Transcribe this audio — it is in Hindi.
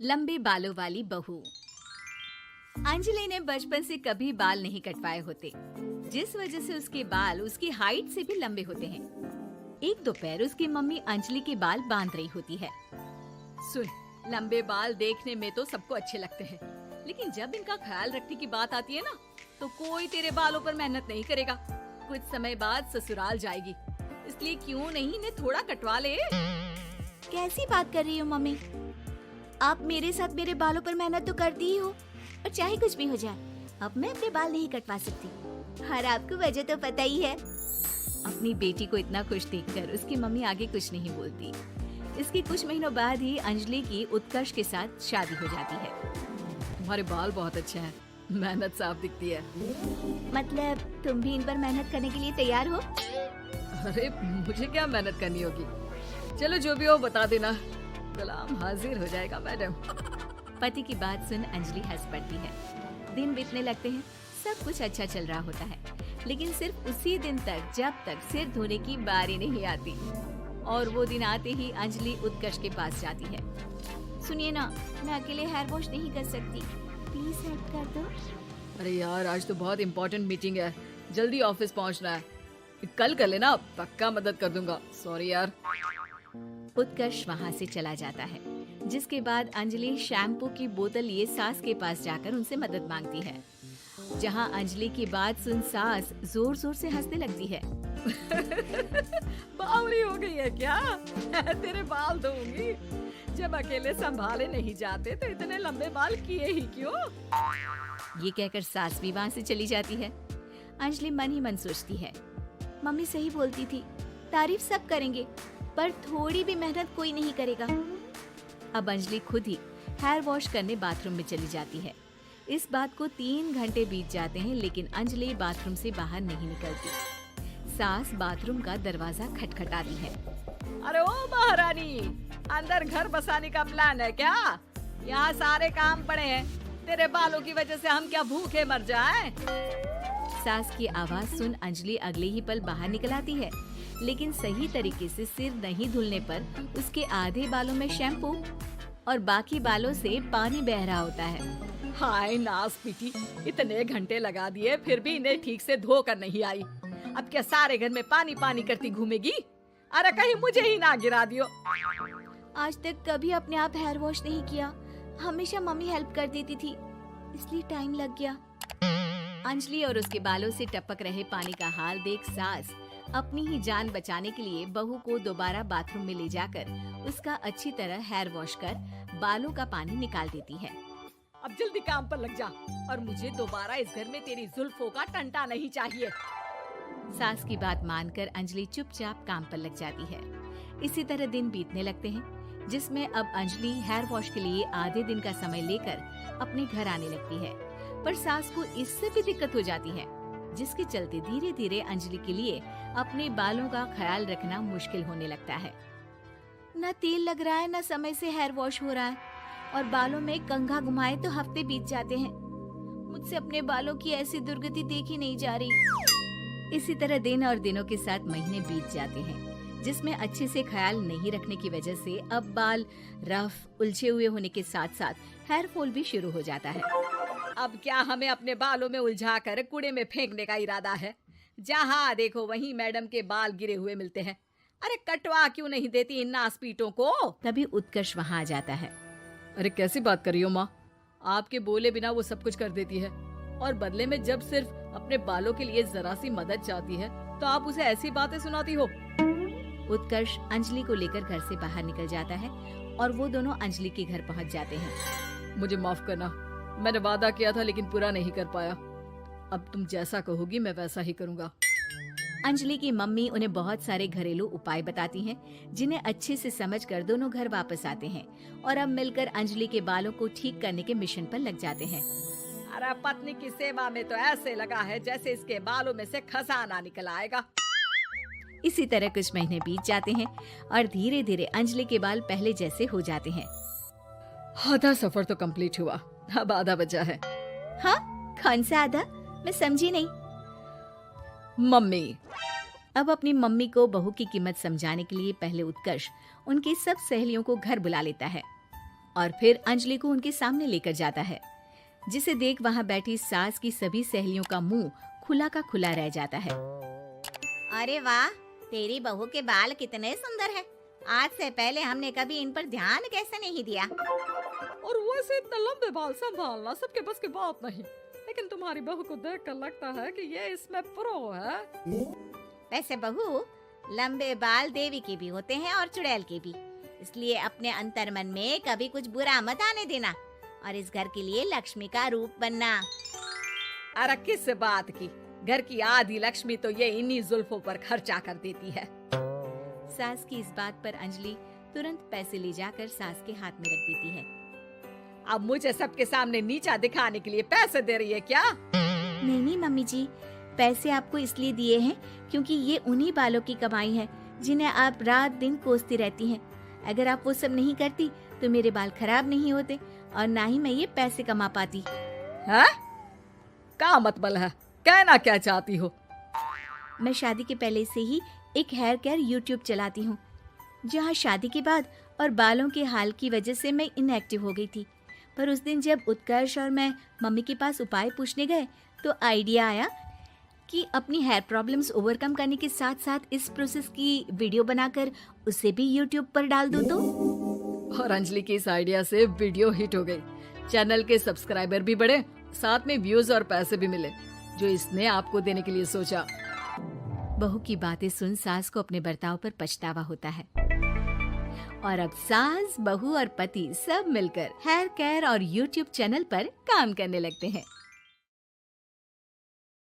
लंबे बालों वाली बहू। अंजलि ने बचपन से कभी बाल नहीं कटवाए होते, जिस वजह से उसके बाल उसकी हाइट से भी लंबे होते हैं। एक दोपहर उसकी मम्मी अंजलि के बाल बांध रही होती है। सुन, लंबे बाल देखने में तो सबको अच्छे लगते हैं, लेकिन जब इनका ख्याल रखने की बात आती है ना, तो कोई तेरे बालों पर मेहनत नहीं करेगा। कुछ समय बाद ससुराल जाएगी, इसलिए क्यों नहीं इन्हें थोड़ा कटवा ले। कैसी बात कर रही हो मम्मी? आप मेरे साथ मेरे बालों पर मेहनत तो करती ही हो, और चाहे कुछ भी हो जाए, अब मैं अपने बाल नहीं कटवा सकती। और आपको वजह तो पता ही है। अपनी बेटी को इतना खुश देखकर उसकी मम्मी आगे कुछ नहीं बोलती। इसके कुछ महीनों बाद ही अंजलि की उत्कर्ष के साथ शादी हो जाती है। तुम्हारे बाल बहुत अच्छे हैं, मेहनत साफ दिखती है। मतलब तुम भी इन पर मेहनत करने के लिए तैयार हो? अरे मुझे क्या मेहनत करनी होगी, चलो जो भी हो बता देना, गुलाम हाजिर हो जाएगा मैडम। पति की बात सुन अंजलि हंस पड़ती है। दिन बीतने लगते हैं, सब कुछ अच्छा चल रहा होता है, लेकिन सिर्फ उसी दिन तक जब तक सिर धोने की बारी नहीं आती। और वो दिन आते ही अंजलि उत्कर्ष के पास जाती है। सुनिए ना, मैं अकेले हेयर वॉश नहीं कर सकती, प्लीज हेल्प कर दो। अरे यार, आज तो बहुत इम्पोर्टेंट मीटिंग है, जल्दी ऑफिस पहुंचना है, कल कर लेना, पक्का मदद कर दूंगा। सॉरी यार। उत्कर्ष वहाँ से चला जाता है, जिसके बाद अंजलि शैम्पू की बोतल लिए सास के पास जाकर उनसे मदद मांगती है। जहाँ अंजलि की बात सुन सास जोर जोर से हंसने लगती है। बावरी हो गई है क्या? तेरे बाल धोऊंगी। जब अकेले संभाले नहीं जाते तो इतने लंबे बाल किए ही क्यों? ये कहकर सास भी वहाँ से चली जाती है। अंजलि मन ही मन सोचती है, मम्मी सही बोलती थी, तारीफ सब करेंगे, पर थोड़ी भी मेहनत कोई नहीं करेगा। अब अंजलि खुद ही हेयर वॉश करने बाथरूम में चली जाती है। इस बात को 3 घंटे बीत जाते हैं, लेकिन अंजलि बाथरूम से बाहर नहीं निकलती। सास बाथरूम का दरवाजा खटखटाती है। अरे ओ महारानी, अंदर घर बसाने का प्लान है क्या? यहाँ सारे काम पड़े हैं, तेरे बालों की वजह से हम क्या भूखे मर जाएं? सास की आवाज सुन अंजलि अगले ही पल बाहर निकल आती है, लेकिन सही तरीके से सिर नहीं धुलने पर उसके आधे बालों में शैम्पू और बाकी बालों से पानी बह रहा होता है। हाय नास पीटी, इतने घंटे लगा दिए फिर भी इन्हें ठीक से धो कर नहीं आई। अब क्या सारे घर में पानी पानी करती घूमेगी? अरे कहीं मुझे ही ना गिरा दियो। आज तक कभी अपने आप हेयर वॉश नहीं किया, हमेशा मम्मी हेल्प कर देती थी, इसलिए टाइम लग गया। अंजलि और उसके बालों से टपक रहे पानी का हाल देख सास अपनी ही जान बचाने के लिए बहू को दोबारा बाथरूम में ले जाकर उसका अच्छी तरह हेयर वॉश कर बालों का पानी निकाल देती है। अब जल्दी काम पर लग जा, और मुझे दोबारा इस घर में तेरी जुल्फों का टंटा नहीं चाहिए। सास की बात मानकर अंजलि चुपचाप काम पर लग जाती है। इसी तरह दिन बीतने लगते हैं, जिसमें अब अंजलि हेयर वॉश के लिए आधे दिन का समय लेकर अपने घर आने लगती है। पर सास को इससे भी दिक्कत हो जाती है, जिसके चलते धीरे धीरे अंजलि के लिए अपने बालों का ख्याल रखना मुश्किल होने लगता है। न तेल लग रहा है, न समय से हेयर वॉश हो रहा है, और बालों में कंघा घुमाए तो हफ्ते बीत जाते हैं। मुझसे अपने बालों की ऐसी दुर्गति देखी नहीं जा रही। इसी तरह दिन और दिनों के साथ महीने बीत जाते हैं, जिसमें अच्छे से ख्याल नहीं रखने की वजह से अब बाल रफ उलझे हुए होने के साथ साथ हेयर फॉल भी शुरू हो जाता है। अब क्या हमें अपने बालों में उलझा कर कूड़े में फेंकने का इरादा है? जहाँ देखो वहीं मैडम के बाल गिरे हुए मिलते हैं। अरे कटवा क्यों नहीं देती इन नासपीटों को? तभी उत्कर्ष वहाँ आ जाता है। अरे कैसी बात कर रही हो माँ, आपके बोले बिना वो सब कुछ कर देती है, और बदले में जब सिर्फ अपने बालों के लिए जरा सी मदद चाहती है तो आप उसे ऐसी बातें सुनाती हो। उत्कर्ष अंजलि को लेकर घर से बाहर निकल जाता है, और वो दोनों अंजलि के घर पहुँच जाते हैं। मुझे माफ करना, मैंने वादा किया था लेकिन पूरा नहीं कर पाया। अब तुम जैसा कहोगी मैं वैसा ही करूँगा। अंजलि की मम्मी उन्हें बहुत सारे घरेलू उपाय बताती हैं, जिन्हें अच्छे से समझकर दोनों घर वापस आते हैं, और अब मिलकर अंजलि के बालों को ठीक करने के मिशन पर लग जाते हैं। अरे पत्नी की सेवा में तो ऐसे लगा है जैसे इसके बालों में से खजाना निकल आएगा। इसी तरह कुछ महीने बीत जाते हैं, और धीरे धीरे अंजलि के बाल पहले जैसे हो जाते हैं। आधा सफर तो कंप्लीट हुआ, अब आधा बचा है। हाँ, कौन सा आधा? मैं समझी नहीं। मम्मी। अब अपनी मम्मी को बहू की कीमत समझाने के लिए पहले उत्कर्ष उनकी सब सहेलियों को घर बुला लेता है, और फिर अंजलि को उनके सामने लेकर जाता है, जिसे देख वहाँ बैठी सास की सभी सहेलियों का मुंह खुला का खुला रह जाता है। अरे वाह, तेरी बहू के बाल कितने सुंदर है। आज से पहले हमने कभी इन पर ध्यान कैसे नहीं दिया। और वैसे इतने लंबे बाल संभालना सबके बस की बात नहीं, लेकिन तुम्हारी बहू को देखकर लगता है कि ये इसमें प्रो है। वैसे बहू, लंबे बाल देवी के भी होते हैं और चुड़ैल के भी, इसलिए अपने अंतर्मन में कभी कुछ बुरा मत आने देना और इस घर के लिए लक्ष्मी का रूप बनना। अरे किस बात की, घर की आधी लक्ष्मी तो ये इन्हीं जुल्फों पर खर्चा कर देती है। सास की इस बात पर अंजलि तुरंत पैसे ले जाकर सास के हाथ में रख देती है। अब मुझे सबके सामने नीचा दिखाने के लिए पैसे दे रही है क्या? नहीं नहीं मम्मी जी, पैसे आपको इसलिए दिए हैं क्योंकि ये उन्हीं बालों की कमाई है जिन्हें आप रात दिन कोसती रहती हैं। अगर आप वो सब नहीं करती तो मेरे बाल खराब नहीं होते और ना ही मैं ये पैसे कमा पाती। है? क्या मतलब है? कहना क्या चाहती हो? मैं शादी के पहले से ही एक हेयर केयर यूट्यूब चलाती हूँ, जहाँ शादी के बाद और बालों के हाल की वजह से मैं इनएक्टिव हो गई थी। पर उस दिन जब उत्कर्ष और मैं मम्मी के पास उपाय पूछने गए तो आइडिया आया कि अपनी हेयर प्रॉब्लम्स ओवरकम करने के साथ साथ इस प्रोसेस की वीडियो बनाकर उसे भी यूट्यूब पर डाल दूँ तो। और अंजलि की इस आइडिया से वीडियो हिट हो गई, चैनल के सब्सक्राइबर भी बढ़े, साथ में व्यूज और पैसे भी मिले जो इसने आपको देने के लिए सोचा। बहू की बातें सुन सास को अपने बर्ताव पर पछतावा होता है और अब सास, बहू और पति सब मिलकर हेयर केयर और यूट्यूब चैनल पर काम करने लगते हैं।